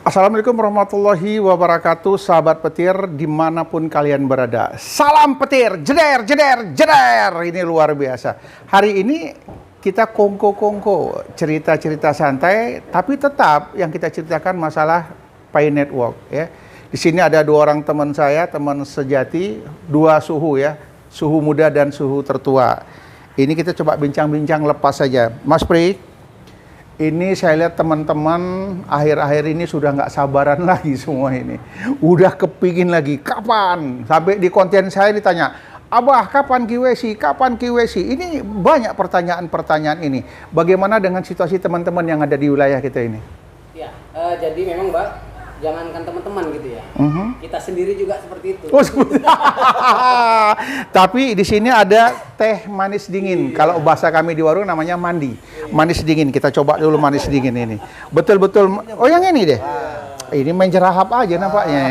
Assalamualaikum warahmatullahi wabarakatuh, sahabat petir dimanapun kalian berada. Salam petir, jeder, jeder, jeder. Ini luar biasa. Hari ini kita kongko-kongko, cerita-cerita santai, tapi tetap yang kita ceritakan masalah Pi Network. Ya. Di sini ada dua orang teman saya, teman sejati, dua suhu ya, suhu muda dan suhu tertua. Ini kita coba bincang-bincang lepas saja, Mas Pri. Ini saya lihat teman-teman akhir-akhir ini sudah nggak sabaran lagi semua ini. Udah kepingin lagi, kapan? Sampai di konten saya ditanya, Abah kapan KYC? Kapan KYC? Ini banyak pertanyaan-pertanyaan ini. Bagaimana dengan situasi teman-teman yang ada di wilayah kita ini? Ya, jadi memang Mbak, jangankan teman-teman gitu ya. Kita sendiri juga seperti itu. Oh, tapi di sini ada teh manis dingin. Kalau bahasa kami di warung namanya mandi. Manis dingin. Kita coba dulu manis dingin ini. Betul-betul. Oh, yang ini deh. Ini main jerahap aja nampaknya.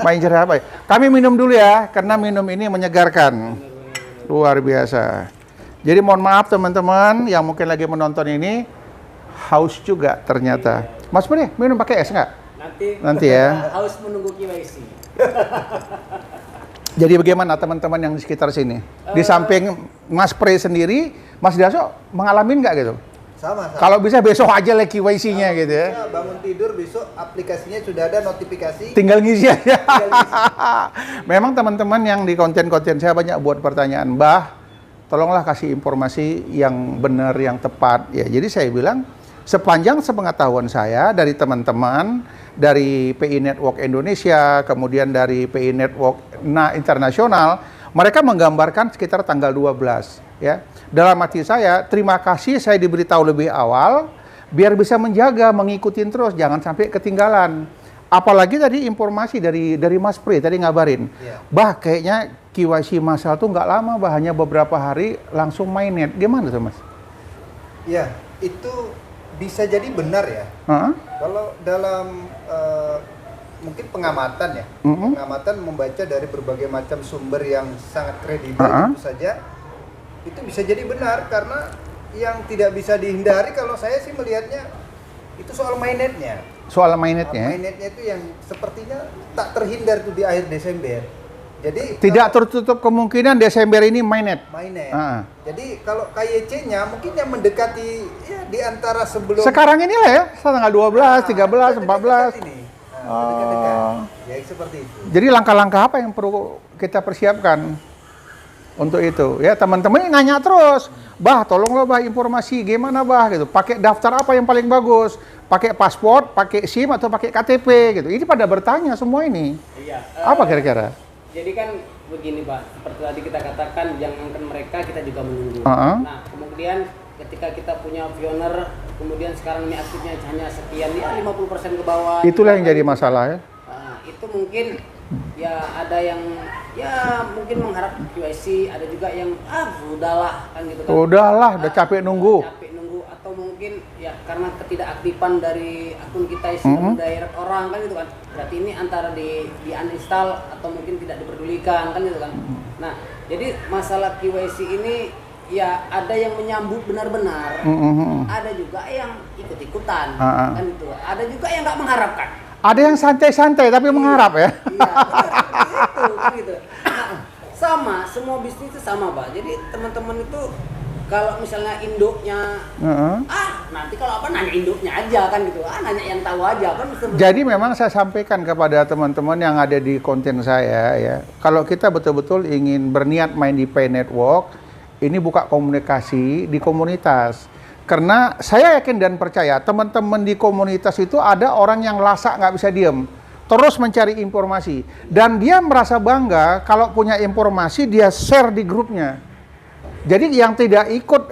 Main jerahap aja. Kami minum dulu ya, karena minum ini menyegarkan. Luar biasa. Jadi mohon maaf teman-teman yang mungkin lagi menonton ini haus juga ternyata. Mas Pri, minum pakai es nggak? Nanti ya. Harus menunggu KYC. Jadi bagaimana teman-teman yang di sekitar sini? Di samping Mas Pri sendiri, Mas Daso mengalami nggak gitu? Sama. Kalau bisa besok aja lah KYC-nya gitu ya. Bangun tidur besok aplikasinya sudah ada notifikasi. Tinggal ngisi aja. Memang teman-teman yang di konten-konten saya banyak buat pertanyaan, Mbah, tolonglah kasih informasi yang benar, yang tepat. Ya, jadi saya bilang, sepanjang sepengetahuan saya dari teman-teman, dari PI Network Indonesia, kemudian dari PI Network Internasional, mereka menggambarkan sekitar tanggal 12. Ya. Dalam hati saya, terima kasih saya diberitahu lebih awal, biar bisa menjaga, mengikutin terus, jangan sampai ketinggalan. Apalagi tadi informasi dari Mas Pri, tadi ngabarin, Bah kayaknya KYC masal tuh nggak lama, Bah, hanya beberapa hari langsung mainnet. Gimana tuh Mas? Ya, itu bisa jadi benar ya. Kalau dalam mungkin pengamatan ya, pengamatan membaca dari berbagai macam sumber yang sangat kredibel tentu saja, itu bisa jadi benar karena yang tidak bisa dihindari kalau saya sih melihatnya itu soal mainnetnya. Soal mainnetnya? Mainnetnya itu yang sepertinya tak terhindar tuh di akhir Desember. Jadi tidak tertutup kemungkinan Desember ini mainnet. Jadi kalau KYC-nya mungkin yang mendekati ya di antara sebelum sekarang inilah ya, tanggal 12, 13, 14. Ini. Dekat-dekat. Ya seperti itu. Jadi langkah-langkah apa yang perlu kita persiapkan untuk itu? Ya, teman-teman nanya terus, Bah, tolonglah Bah informasi gimana Bah gitu. Pakai daftar apa yang paling bagus? Pakai paspor, pakai SIM atau pakai KTP gitu. Ini pada bertanya semua ini. Iya. Apa kira-kira? Jadi kan begini Pak, seperti tadi kita katakan jangankan mereka, kita juga menunggu. Nah, kemudian ketika kita punya pioner, kemudian sekarang ini aktifnya hanya sekian, ya 50% ke bawah. Itulah yang jadi masalah ya. Nah, itu mungkin ya ada yang ya mungkin mengharap KYC, ada juga yang udahlah kan gitu kan. Udahlah, udah capek nunggu. Capek nunggu, atau mungkin ya karena ketidakaktifan dari akun kita yang direct orang kan gitu kan. Berarti ini antara di uninstall atau mungkin tidak diperdulikan kan gitu kan. Nah, jadi masalah KYC ini ya ada yang menyambut benar-benar, ada juga yang ikut-ikutan kan gitu. Ada juga yang nggak mengharapkan. Ada yang santai-santai tapi mengharap ya. Iya, itu kan gitu. Nah, sama, semua bisnis itu sama, Pak. Jadi teman-teman itu kalau misalnya induknya, nanti kalau apa nanya induknya aja kan gitu, nanya yang tahu aja kan. Jadi memang saya sampaikan kepada teman-teman yang ada di konten saya ya, kalau kita betul-betul ingin berniat main di Pi Network, ini buka komunikasi di komunitas. Karena saya yakin dan percaya teman-teman di komunitas itu ada orang yang lasak nggak bisa diem, terus mencari informasi, dan dia merasa bangga kalau punya informasi dia share di grupnya. Jadi yang tidak ikut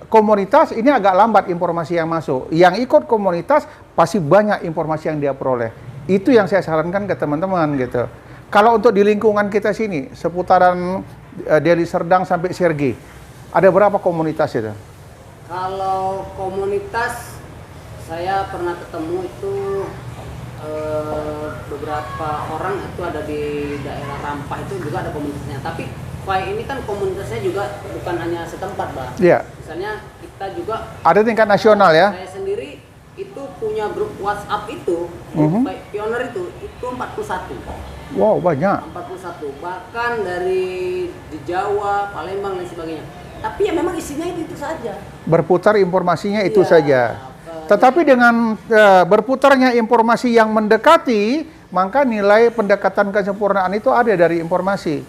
komunitas ini agak lambat informasi yang masuk. Yang ikut komunitas pasti banyak informasi yang dia peroleh. Itu yang saya sarankan ke teman-teman gitu. Kalau untuk di lingkungan kita sini, seputaran Deli Serdang sampai Sergei, ada berapa komunitas itu? Kalau komunitas saya pernah ketemu itu beberapa orang itu ada di daerah Rampah, itu juga ada komunitasnya. Tapi Pi ini kan komunitasnya juga bukan hanya setempat, Bang. Iya. Misalnya kita juga ada tingkat nasional ya. Saya sendiri itu punya grup WhatsApp itu, Pioneer itu 41. Wow, banyak. 41. Bahkan dari di Jawa, Palembang dan sebagainya. Tapi ya memang isinya itu saja. Berputar informasinya itu Iya, saja. Tetapi dengan berputarnya informasi yang mendekati, maka nilai pendekatan kesempurnaan itu ada dari informasi.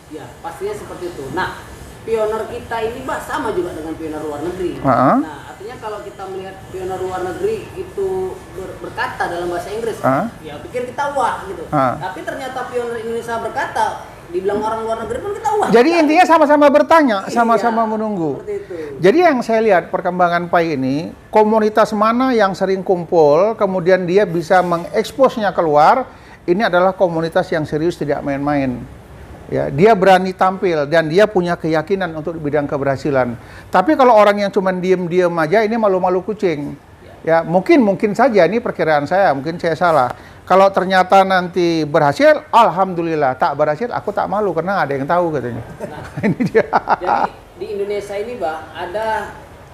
Ya, pastinya seperti itu. Nah, pioner kita ini Mbak sama juga dengan pioner luar negeri. Uh-huh. Nah, artinya kalau kita melihat pioner luar negeri itu berkata dalam bahasa Inggris, ya pikir kita wah gitu. Tapi ternyata pioner Indonesia berkata, dibilang orang luar negeri pun kita wah. Jadi intinya sama-sama bertanya, Iya, sama-sama menunggu. seperti itu. Jadi yang saya lihat perkembangan PAI ini, komunitas mana yang sering kumpul, kemudian dia bisa mengeksposnya keluar, ini adalah komunitas yang serius, tidak main-main. Ya, dia berani tampil dan dia punya keyakinan untuk bidang keberhasilan. Tapi kalau orang yang cuma diem-diem aja, ini malu-malu kucing. Ya, mungkin saja ini perkiraan saya, mungkin saya salah. Kalau ternyata nanti berhasil, alhamdulillah. Tak berhasil, aku tak malu karena ada yang tahu katanya. Nah, ini dia. jadi di Indonesia ini, Mbak, ada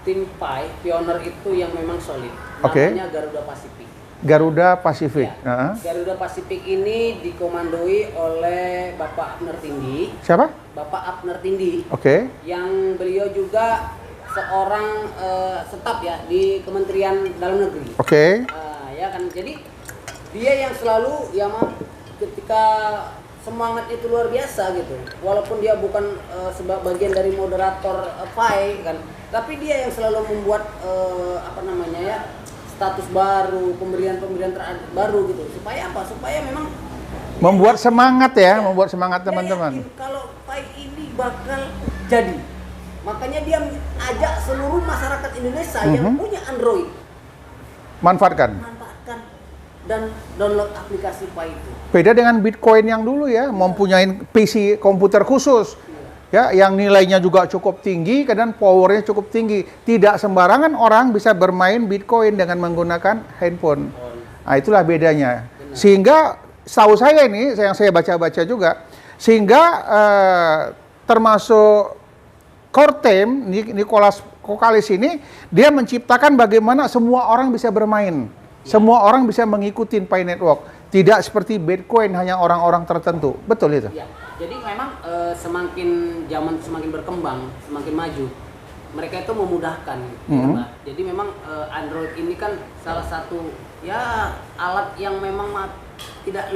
tim PAI pioner itu yang memang solid. Oke. Namanya Garuda Pasifik. Garuda Pasifik. Ya. Garuda Pasifik ini dikomandoi oleh Bapak Abner Tindi. Siapa? Bapak Abner Tindi. Oke. Yang beliau juga seorang staf ya di Kementerian Dalam Negeri. Oke. Ya kan, jadi dia yang selalu ya ketika semangat itu luar biasa gitu. Walaupun dia bukan bagian dari moderator PAI kan, tapi dia yang selalu membuat status baru, pemberian baru gitu. Supaya apa? Supaya memang membuat semangat ya, membuat semangat teman-teman. Kalau PAI ini bakal jadi. Makanya dia ajak seluruh masyarakat Indonesia yang punya Android manfaatkan dan download aplikasi PAI itu. Beda dengan Bitcoin yang dulu ya, mempunyai PC komputer khusus. Ya, yang nilainya juga cukup tinggi, dan powernya cukup tinggi. Tidak sembarangan orang bisa bermain Bitcoin dengan menggunakan handphone. Nah, itulah bedanya. Sehingga, setahu saya ini, yang saya baca-baca juga, sehingga termasuk core team, Nicholas Kokalis ini, dia menciptakan bagaimana semua orang bisa bermain. Semua orang bisa mengikuti PAI Network. Tidak seperti Bitcoin, hanya orang-orang tertentu. Betul itu? Ya. Jadi memang semakin zaman semakin berkembang, semakin maju, mereka itu memudahkan. Ya, jadi memang Android ini kan salah satu ya alat yang memang tidak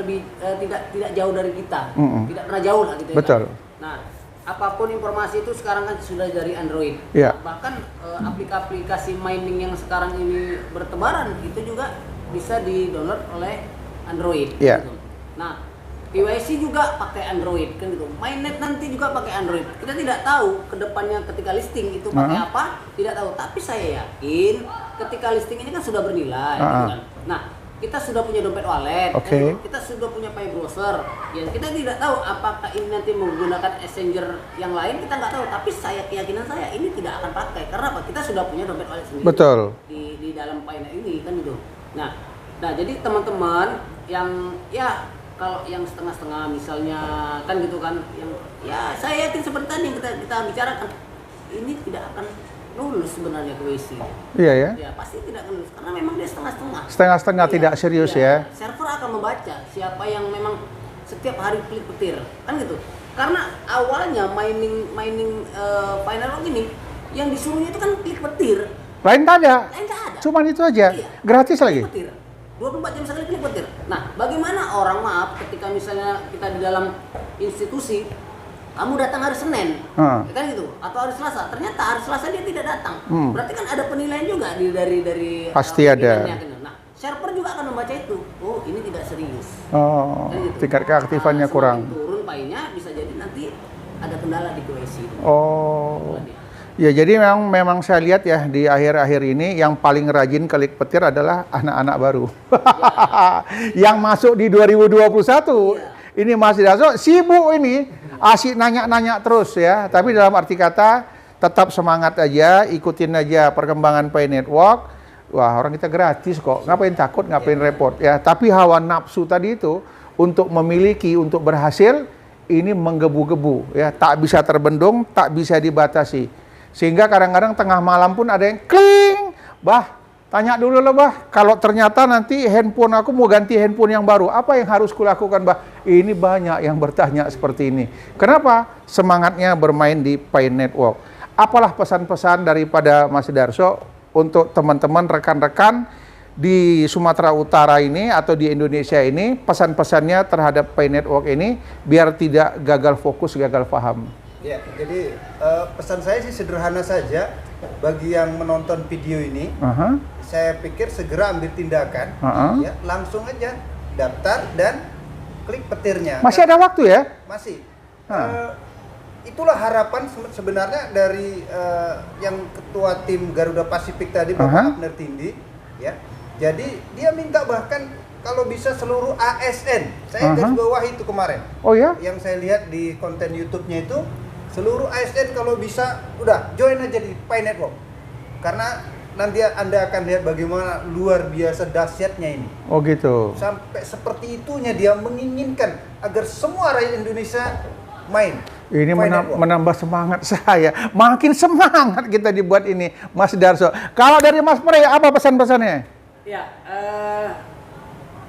jauh dari kita, tidak pernah jauh lah gitu. Betul. Ya, kan? Nah, apapun informasi itu sekarang kan sudah dari Android. Ya. Bahkan aplikasi mining yang sekarang ini bertebaran itu juga bisa di-download oleh Android. Ya. Gitu. Nah, KYC juga pakai Android kan gitu. Mainnet nanti juga pakai Android. Kita tidak tahu kedepannya ketika listing itu pakai apa, tidak tahu. Tapi saya yakin ketika listing ini kan sudah bernilai. Gitu kan. Nah, kita sudah punya dompet wallet, kan? Kita sudah punya pay browser. Ya kita tidak tahu apakah ini nanti menggunakan messenger yang lain, kita nggak tahu. Tapi keyakinan saya ini tidak akan pakai. Karena apa? Kita sudah punya dompet wallet sendiri. Betul. Di dalam PAI ini kan gitu. Nah jadi teman-teman yang ya kalau yang setengah-setengah misalnya kan gitu kan, yang ya saya yakin seperti tadi yang kita bicarakan ini tidak akan lulus sebenarnya KYC. Iya ya. Ya pasti tidak lulus karena memang dia setengah-setengah. Setengah-setengah tidak serius ya. Server akan membaca siapa yang memang setiap hari klik petir kan gitu. Karena awalnya mining PAI Network ini yang disuruhnya itu kan klik petir. Lain tak ada. Lain tak ada. Cuman itu aja. Iya. Gratis lagi. Petir. 24 jam sekali klik petir. Nah, bagaimana orang ketika misalnya kita di dalam institusi, kamu datang hari Senin, kan gitu, atau hari Selasa, ternyata hari Selasa dia tidak datang. Berarti kan ada penilaian juga dari pasti ada. Gitu. Nah, server juga akan membaca itu. Oh, ini tidak serius. Oh, kan gitu. tingkat keaktifannya kurang. Turun PAI-nya bisa jadi nanti ada kendala di KYC. Oh. Ya, jadi memang saya lihat ya di akhir-akhir ini yang paling rajin klik petir adalah anak-anak baru. Yang masuk di 2021. Ini masih masuk, sibuk ini, asik nanya-nanya terus ya. Tapi dalam arti kata tetap semangat aja, ikutin aja perkembangan PAI Network. Wah, orang kita gratis kok. Ngapain takut, ngapain repot ya. Tapi hawa nafsu tadi itu untuk memiliki, untuk berhasil ini menggebu-gebu ya, tak bisa terbendung, tak bisa dibatasi. Sehingga kadang-kadang tengah malam pun ada yang kling, Tanya dulu lah, Bah. Kalau ternyata nanti handphone aku mau ganti handphone yang baru, apa yang harus kulakukan, Bah? Ini banyak yang bertanya seperti ini. Kenapa? Semangatnya bermain di Pi Network. Apalah pesan-pesan daripada Mas Darso untuk teman-teman, rekan-rekan di Sumatera Utara ini atau di Indonesia ini, pesan-pesannya terhadap Pi Network ini biar tidak gagal fokus, gagal paham. Ya, jadi pesan saya sih sederhana saja. Bagi yang menonton video ini, saya pikir segera ambil tindakan, ya, langsung aja daftar dan klik petirnya. Masih ada waktu ya? Masih. Itulah harapan sebenarnya dari yang ketua tim Garuda Pasifik tadi, Bapak Abner Tindi, ya. Jadi dia minta bahkan kalau bisa seluruh ASN. Saya garis bawah itu kemarin. Oh ya? Yang saya lihat di konten YouTube-nya itu, seluruh ASN kalau bisa udah join aja di Pi Network. Karena nanti Anda akan lihat bagaimana luar biasa dahsyatnya ini. Oh gitu. Sampai seperti itunya dia menginginkan agar semua rakyat Indonesia main. Ini menambah semangat saya. Makin semangat kita dibuat ini, Mas Darso. Kalau dari Mas Pre, apa pesan-pesannya? Ya,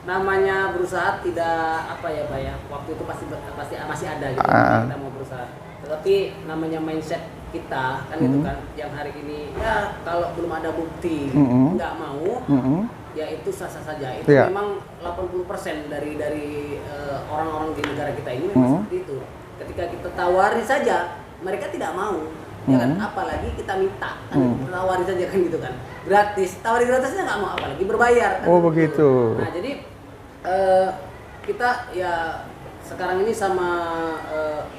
namanya berusaha tidak apa ya, Pak ya. Waktu itu pasti masih ada gitu. Kita mau berusaha. Tetapi namanya mindset kita kan itu kan yang hari ini ya kalau belum ada bukti nggak mau ya itu sah-sah saja. Itu memang 80% dari orang-orang di negara kita ini memang seperti itu. Ketika kita tawari saja mereka tidak mau. Ya kan, apalagi kita minta kan, tawari saja kan gitu kan. Gratis, tawari gratisnya nggak mau, apalagi berbayar kan. Oh begitu. Nah, jadi kita ya sekarang ini sama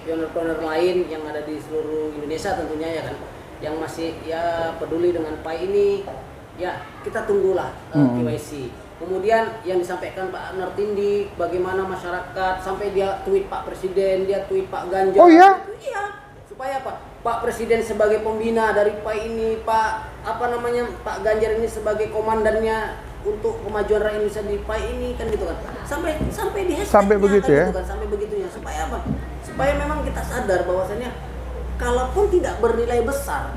pionir-pionir lain yang ada di seluruh Indonesia tentunya ya kan, yang masih ya peduli dengan Pi ini, ya kita tunggulah KYC. Kemudian yang disampaikan Pak Abner Tindi, bagaimana masyarakat sampai dia tweet Pak Presiden, dia tweet Pak Ganjar. Oh ya? Iya, supaya apa? Pak Presiden sebagai pembina dari Pi ini, Pak Ganjar ini sebagai komandannya untuk kemajuan rakyat Indonesia di Pi ini kan gitu kan, sampai di hashtagnya sampai begitu kan, ya, gitu kan, sampai begitunya supaya apa? Supaya memang kita sadar bahwasannya kalaupun tidak bernilai besar,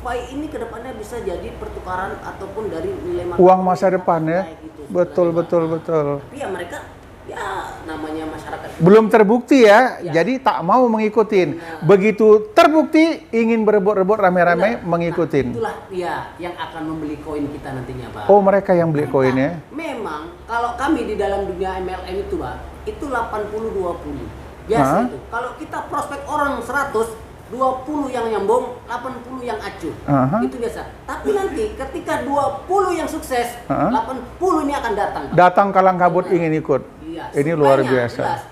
Pi ini kedepannya bisa jadi pertukaran ataupun dari nilai uang masa depan ya, gitu, betul. Tapi ya mereka ya namanya masyarakat belum terbukti ya, jadi tak mau mengikutin. Begitu terbukti ingin berebut-rebut rame-rame mengikutin. Itulah ya yang akan membeli koin kita nantinya, Pak. Oh, mereka yang beli koin ya. Memang kalau kami di dalam dunia MLM itu, Pak, itu 80-20. Biasa itu. Kalau kita prospek orang 100, 20 yang nyambung, 80 yang acuh. Itu biasa. Tapi nanti ketika 20 yang sukses, 80 ini akan datang, Pak. Datang kalang kabut ingin ikut. Iya, ini luar biasa. Jelas.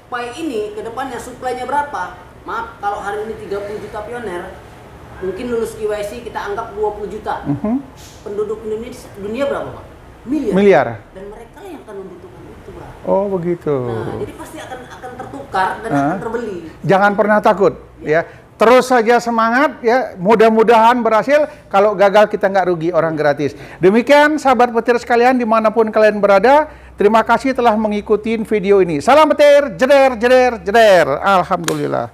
Pi ini ke depannya suplainya berapa? Maaf, kalau hari ini 30 juta pioner, mungkin lulus KYC kita anggap 20 juta. Penduduk Indonesia dunia berapa, Pak? Miliar. Dan mereka yang akan membutuhkan itu, Pak. Oh, begitu. Nah, jadi pasti akan tertukar dan akan terbeli. Jangan pernah takut, ya. Terus saja semangat ya, mudah-mudahan berhasil. Kalau gagal kita nggak rugi, orang gratis. Demikian sahabat petir sekalian dimanapun kalian berada, terima kasih telah mengikuti video ini. Salam petir, jeder, jeder, jeder. Alhamdulillah.